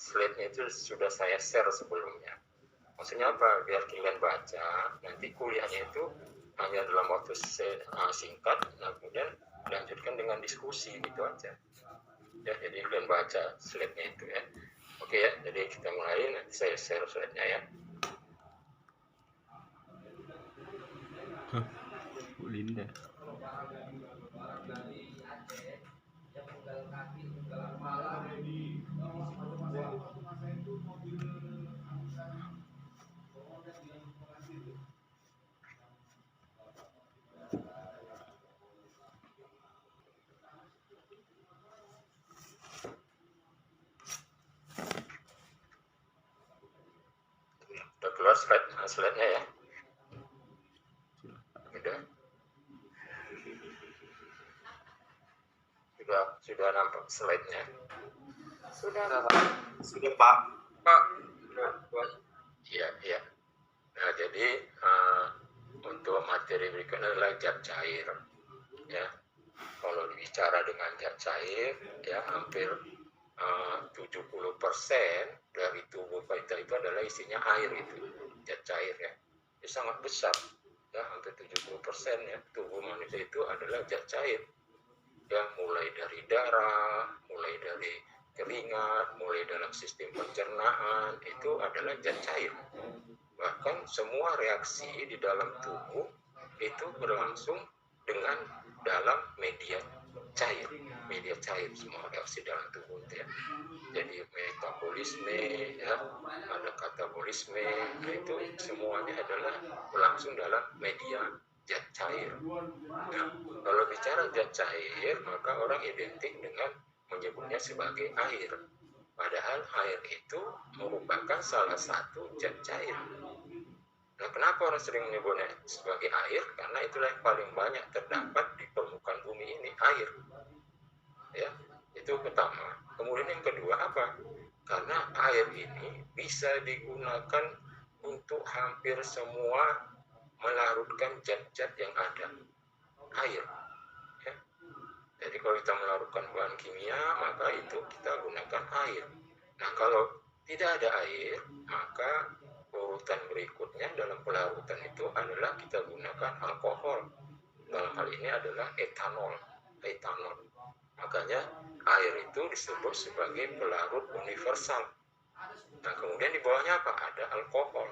slide-nya itu sudah saya share sebelumnya. Maksudnya apa? Biar kalian baca, nanti kuliahnya itu hanya dalam waktu singkat, nah kemudian lanjutkan dengan diskusi gitu aja. Ya, jadi kalian baca slide-nya itu ya. Oke ya, jadi kita mulai, nanti saya share slide-nya ya. Bu Linda. Udah keluar slide-nya ya. Sudah nampak slide-nya? Sudah Pak. Iya. Nah, jadi untuk materi berikutnya adalah zat cair. Ya, kalau bicara dengan zat cair, ya hampir 70% dari tubuh kita itu adalah isinya air itu, zat cair ya. Itu sangat besar, ya hampir 70% ya tubuh manusia itu adalah zat cair. Ya, mulai dari darah, mulai dari keringat, mulai dalam sistem pencernaan, itu adalah zat cair. Bahkan semua reaksi di dalam tubuh itu berlangsung dengan dalam media cair semua reaksi dalam tubuh itu ya. Jadi metabolisme ya, ada katabolisme, nah itu semuanya adalah berlangsung dalam media zat cair. Nah, kalau bicara zat cair, maka orang identik dengan menyebutnya sebagai air. Padahal air itu merupakan salah satu zat cair. Nah, kenapa orang sering menyebutnya sebagai air? Karena itulah yang paling banyak terdapat di permukaan bumi ini, air. Ya, itu pertama. Kemudian yang kedua apa? Karena air ini bisa digunakan untuk hampir semua melarutkan zat-zat yang ada. Air. Ya. Jadi kalau kita melarutkan bahan kimia, maka itu kita gunakan air. Nah, kalau tidak ada air, maka urutan berikutnya dalam pelarutan itu adalah kita gunakan alkohol. Dalam hal ini adalah etanol. Makanya air itu disebut sebagai pelarut universal. Nah, kemudian di bawahnya apa? Ada alkohol.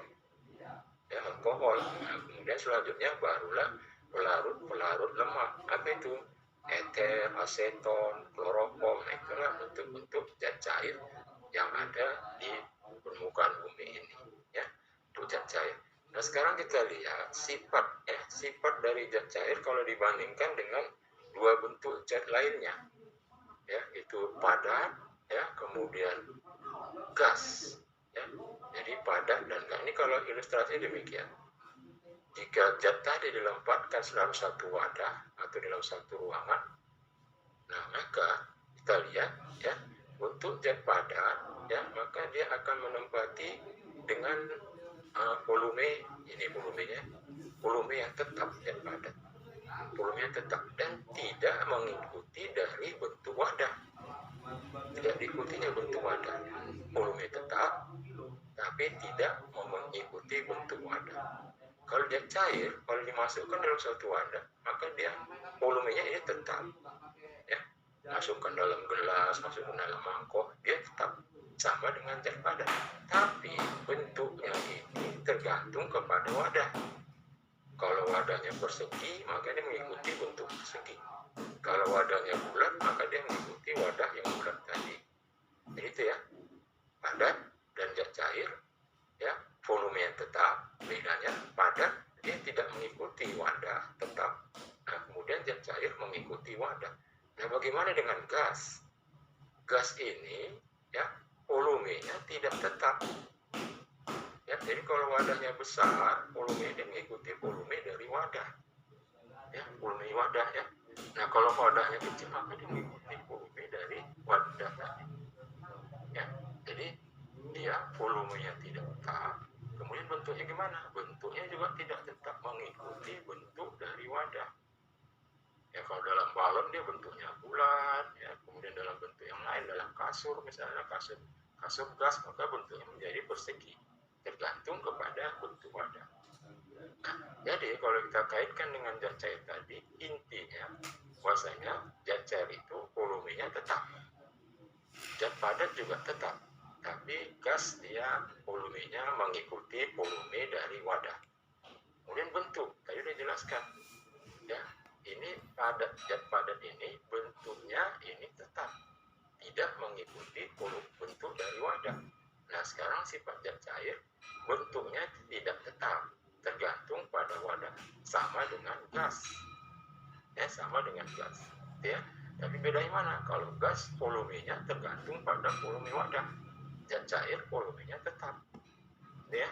Ya, alkohol. Nah, kemudian selanjutnya barulah pelarut lemak. Apa itu? Eter, aseton, kloroform. Nah, itulah bentuk-bentuk zat cair yang ada di permukaan bumi ini. Ya, itu zat cair. Nah, sekarang kita lihat sifat dari zat cair kalau dibandingkan dengan dua bentuk zat lainnya. Ya, itu padat, ya, kemudian gas. Ya. Jadi padat dan gas. Ini kalau ilustrasi demikian. Jika zat tadi dilempatkan dalam satu wadah atau dalam satu ruangan, nah maka kita lihat ya, untuk zat padat ya, maka dia akan menempati dengan volume yang tetap, zat padat. Volumenya tetap dan tidak mengikuti dari bentuk wadah. Tidak diikutinya bentuk wadah. Volume tetap, tapi tidak mengikuti bentuk wadah. Kalau dia cair, kalau dimasukkan dalam suatu wadah, maka dia volumenya ini tetap. Ya, masukkan dalam gelas, masukkan dalam mangkok, dia tetap sama dengan zat padat. Tapi bentuknya ini tergantung kepada wadah. Kalau wadahnya persegi, maka dia mengikuti bentuk persegi. Kalau wadahnya bulat, maka dia mengikuti wadah yang bulat tadi. Jadi itu ya, padat dan zat cair, ya, volume yang tetap. Bedanya padat dia tidak mengikuti wadah tetap. Nah, kemudian zat cair mengikuti wadah. Nah, bagaimana dengan gas? Gas ini, ya, volumenya tidak tetap. Ya, jadi kalau wadahnya besar, volume dia mengikuti volume dari wadah. Ya, volume wadah ya. Nah, kalau wadahnya kecil, maka dia mengikuti volume dari wadah tadi. Ya, jadi dia volumenya tidak tetap. Kemudian bentuknya gimana? Bentuknya juga tidak tetap mengikuti bentuk dari wadah. Ya, kalau dalam balon dia bentuknya bulat, ya, kemudian dalam bentuk yang lain, dalam kasur misalnya, kasur Masuk gas maka bentuknya menjadi persegi, tergantung kepada bentuk wadah. Nah, jadi kalau kita kaitkan dengan zat cair tadi, intinya bahwasanya zat cair itu volumenya tetap, zat padat juga tetap, tapi gas dia volumenya mengikuti volume dari wadah. Kemudian bentuk, tadi sudah jelaskan, ya, ini padat, zat padat ini bentuknya ini tetap, tidak mengikuti bentuk dari wadah. Nah, sekarang sifat zat cair bentuknya tidak tetap, tergantung pada wadah, sama dengan gas, ya, sama dengan gas, ya. Tapi bedanya mana? Kalau gas volumenya tergantung pada volume wadah, zat cair volumenya tetap, ya.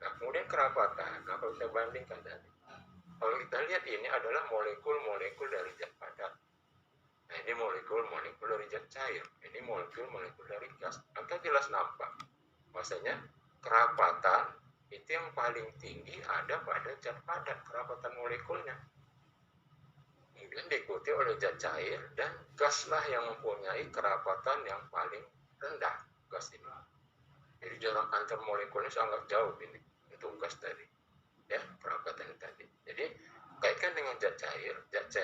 Nah, kemudian kerapatan. Nah, kalau kita bandingkan tadi, kalau kita lihat ini adalah molekul-molekul dari zat padat. Nah, ini molekul-molekul dari zat cair, ini molekul-molekul dari gas. Maka jelas nampak maksudnya kerapatan itu yang paling tinggi ada pada zat padat, kerapatan molekulnya. Kemudian diikuti oleh zat cair, dan gas lah yang mempunyai kerapatan yang paling rendah, gas ini. Jadi jarak antar molekulnya sangat jauh ini untuk gas tadi, ya, kerapatan tadi. Jadi kaitkan dengan zat cair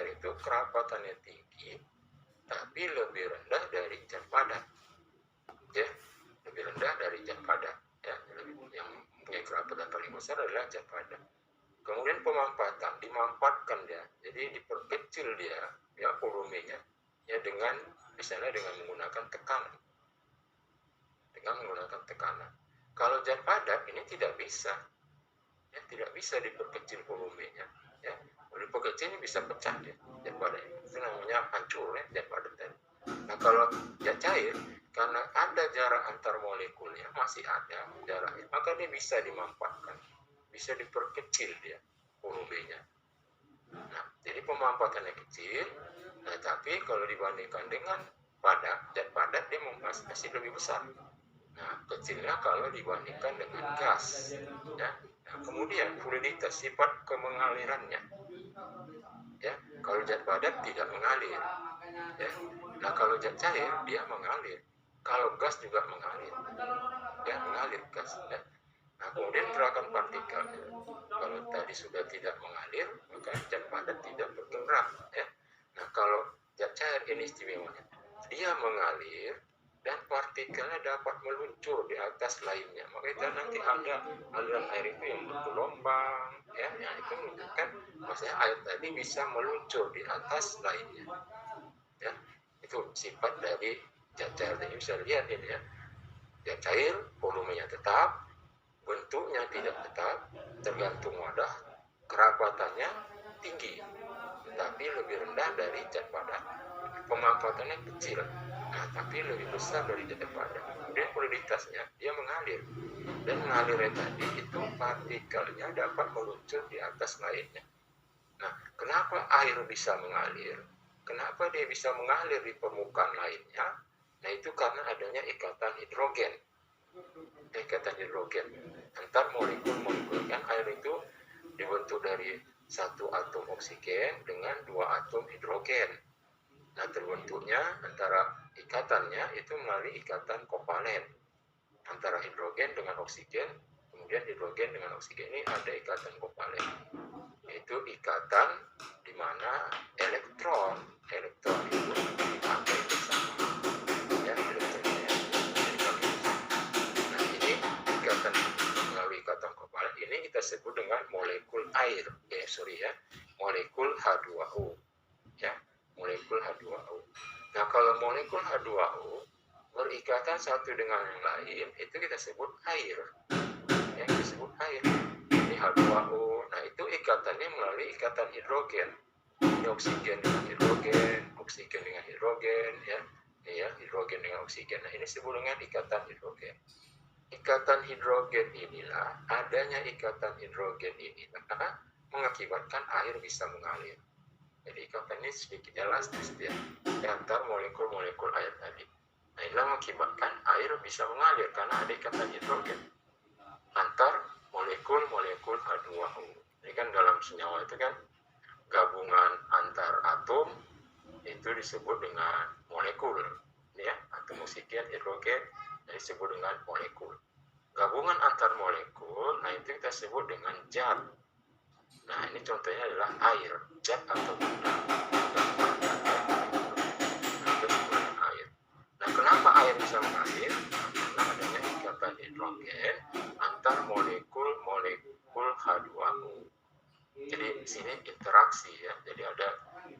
itu kerapatannya tinggi, tapi lebih rendah dari zat padat, ya, lebih rendah dari zat padat, ya, yang punya kerapatan paling besar adalah zat padat. Kemudian pemanfaatan, dimanfaatkan dia, jadi diperkecil dia, ya, volumenya, ya, dengan misalnya dengan menggunakan tekanan, Kalau zat padat ini tidak bisa, ya, tidak bisa diperkecil volumenya, ya. Kalau diperkecil ini bisa pecah, ya, zat padat itu namanya hancur, ya, zat padat tadi. Nah, kalau zat cair, karena ada jarak antar molekulnya, masih ada jaraknya, maka dia bisa dimanfaatkan, bisa diperkecil dia volumenya. Nah, jadi pemanfaatannya kecil, nah, tapi kalau dibandingkan dengan zat padat dia masih lebih besar. Nah, kecilnya kalau dibandingkan dengan gas, ya. Nah, kemudian fluiditas, sifat kemengalirannya, ya. Kalau zat padat tidak mengalir, ya. Nah, kalau zat cair dia mengalir, kalau gas juga mengalir, ya, mengalir gas, ya. Nah, kemudian gerakan partikel, kalau tadi sudah tidak mengalir, maka zat padat tidak bergerak, ya. Nah, kalau zat cair ini istimewanya, dia mengalir dan partikelnya dapat meluncur di atas lainnya. Maka itu nanti ada aliran air itu yang bergelombang, ya, yang itu menunjukkan maksudnya air tadi bisa meluncur di atas lainnya, ya. Itu sifat dari zat cair. Jadi bisa lihat ini, ya, zat cair volumenya tetap, bentuknya tidak tetap, tergantung wadah, kerapatannya tinggi, tetapi lebih rendah dari zat padat. Pemanfaatannya kecil, nah, tapi lebih besar dari zat padat. Kemudian fluiditasnya dia mengalir, dan mengalirnya tadi itu partikelnya dapat meluncur di atas lainnya. Nah, kenapa air bisa mengalir? Kenapa dia bisa mengalir di permukaan lainnya? Nah, itu karena adanya ikatan hidrogen. Antar molekul-molekul, kan air itu dibentuk dari satu atom oksigen dengan dua atom hidrogen. Nah, terbentuknya antara ikatannya itu melalui ikatan kovalen antara hidrogen dengan oksigen. Kemudian hidrogen dengan oksigen ini ada ikatan kovalen, yaitu ikatan di mana elektron itu dipakai bersama, ya, elektronnya. Nah, ini ikatan melalui ikatan kovalen ini kita sebut dengan molekul air, molekul H2O, ya, molekul H2O. Nah, kalau molekul H2O berikatan satu dengan yang lain, itu kita sebut air, ya, disebut air. Ini H2O. Nah, itu ikatannya melalui ikatan hidrogen. Ini oksigen dengan hidrogen, oksigen dengan hidrogen, ya, hidrogen dengan oksigen. Nah, ini disebut dengan ikatan hidrogen. Ikatan hidrogen inilah, adanya ikatan hidrogen inilah mengakibatkan air bisa mengalir. Jadi ikatannya sedikit elastis dia antar molekul-molekul air tadi. Nah, inilah mengakibatkan air bisa mengalir karena ada ikatan hidrogen antar molekul-molekul H2O. Ini kan dalam senyawa itu kan gabungan antar atom itu disebut dengan molekul, ya, atom oksigen, hidrogen, disebut dengan molekul. Gabungan antar molekul, nah itu kita sebut dengan zat. Nah ini contohnya adalah air, zat atau benda. Nah kenapa air bisa mengalir? Karena adanya ikatan hidrogen antar molekul H2O. Jadi di sini interaksi ya. Jadi ada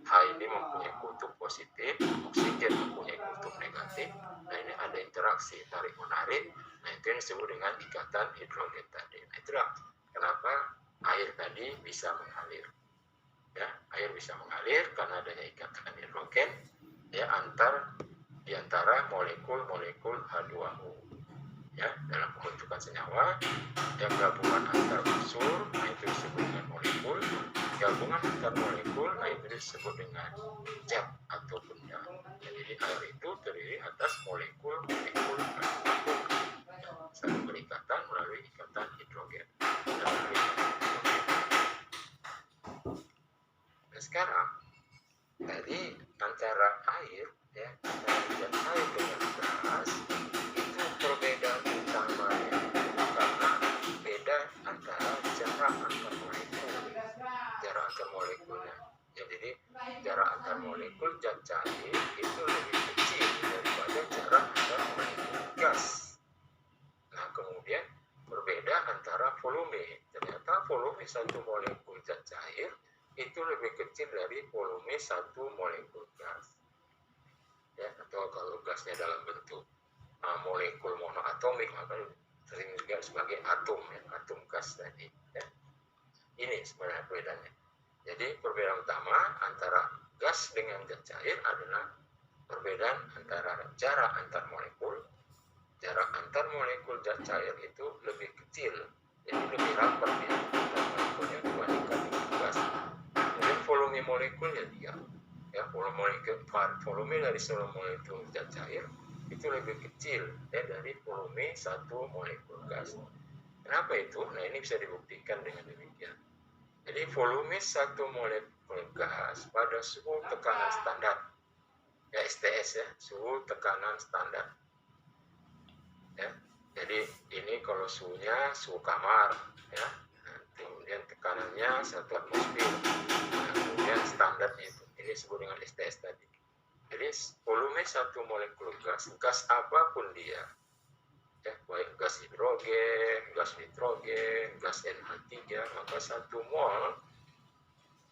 H ini mempunyai kutub positif, oksigen mempunyai kutub negatif. Nah ini ada interaksi tarik menarik. Nah itu yang disebut dengan ikatan hidrogen tadi. Nah itulah kenapa air tadi bisa mengalir. Ya, air bisa mengalir karena adanya ikatan hidrogen ya di antara molekul H2O. Ya, dalam pembentukan senyawa yang gabungan antar unsur, nah itu disebut dengan molekul. Gabungan antar molekul, nah itu disebut dengan zat atau benda. Jadi air itu terdiri atas molekul saling berikatan melalui ikatan hidrogen. Nah sekarang tadi antara air ya, antara air dengan gas itu perbedaan utamanya karena beda antara jarak antar molekulnya. Ya, jadi jarak antar molekul zat cair itu lebih kecil daripada jarak antar molekul gas. Nah kemudian berbeda antara volume. Ternyata volume satu molekul zat cair itu lebih kecil dari volume satu molekul gas. Ya, atau kalau gasnya dalam bentuk molekul monoatomik maka sering juga sebagai atom ya, atom gas tadi ya. Ini sebenarnya perbedaannya. Jadi perbedaan utama antara gas dengan zat cair adalah perbedaan antara jarak antar molekul. Jarak antar molekul zat cair itu lebih kecil, jadi lebih rapat ya antar molekulnya dibandingkan dengan gas. Kemudian volume molekulnya dia ya, volume dari seluruh molekul zat cair itu lebih kecil ya dari volume satu molekul gas. Kenapa itu? Nah ini bisa dibuktikan dengan demikian. Jadi volume satu molekul gas pada suhu tekanan standar ya, STS ya, suhu tekanan standar ya. Jadi ini kalau suhunya suhu kamar ya, kemudian tekanannya 1 atmosfer, nah, kemudian standarnya itu ini disebut dengan STS tadi. Jadi volume satu molekul gas apapun dia ya, baik gas hidrogen, gas nitrogen, gas NH3, maka 1 mol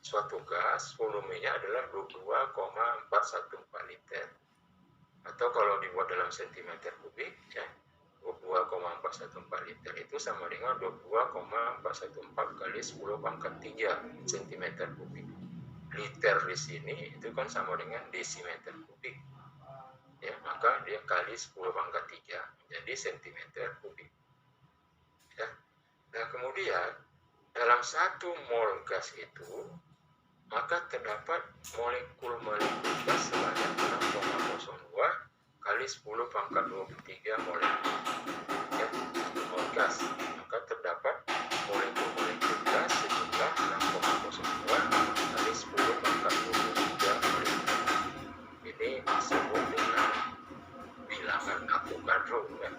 suatu gas volumenya adalah 22,414 liter, atau kalau dibuat dalam sentimeter kubik ya, 22,414 liter itu sama dengan 22,414 kali 10 pangkat 3 cm kubik. Liter di sini itu kan sama dengan desimeter kubik ya, maka dia kali 10 pangkat 3 jadi sentimeter kubik ya. Nah kemudian dalam 1 mol gas itu maka terdapat molekul-molekul gas sebanyak 6,02 kali 10 pangkat 23 molekul ya, 1 mol gas, maka terdapat molekul-molekul gas sejumlah 6,02 kali 10 pangkat 23 molekul. Ini disebut dengan bilangan Avogadro ya.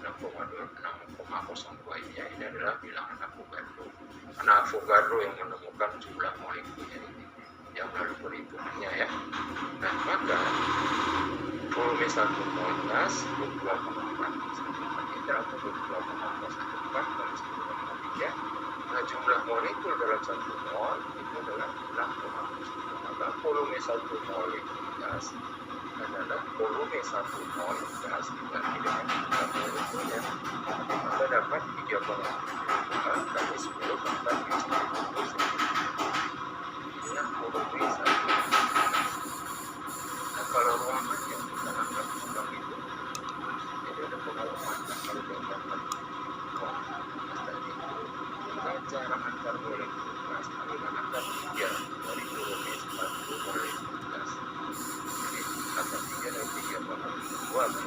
6,02 ini, ini adalah bilangan Avogadro. Karena Avogadro yang menemukan jumlah molekulnya ini, yang lalu perhitungannya ya. Nah maka volume 1 mol gas 22,414 liter atau 22,414 kali 10 Nah jumlah molekul dalam 1 mol itu adalah 6,09. Maka volume 1 molekul gas adalah volume 1 mol gas dibagi dengan jumlah molekulnya, maka dapat 3,7 kali 10 pangkat 30. Inilah volume 1 mol gas. Nah kalau ruangannya kita anggap seperti itu, jadi ada pengalaman kalau dianggap jarak antar molekul gas adalah antar 3 dari volume 1 molekul gas. Jadi antar 3 dari 3,2 kali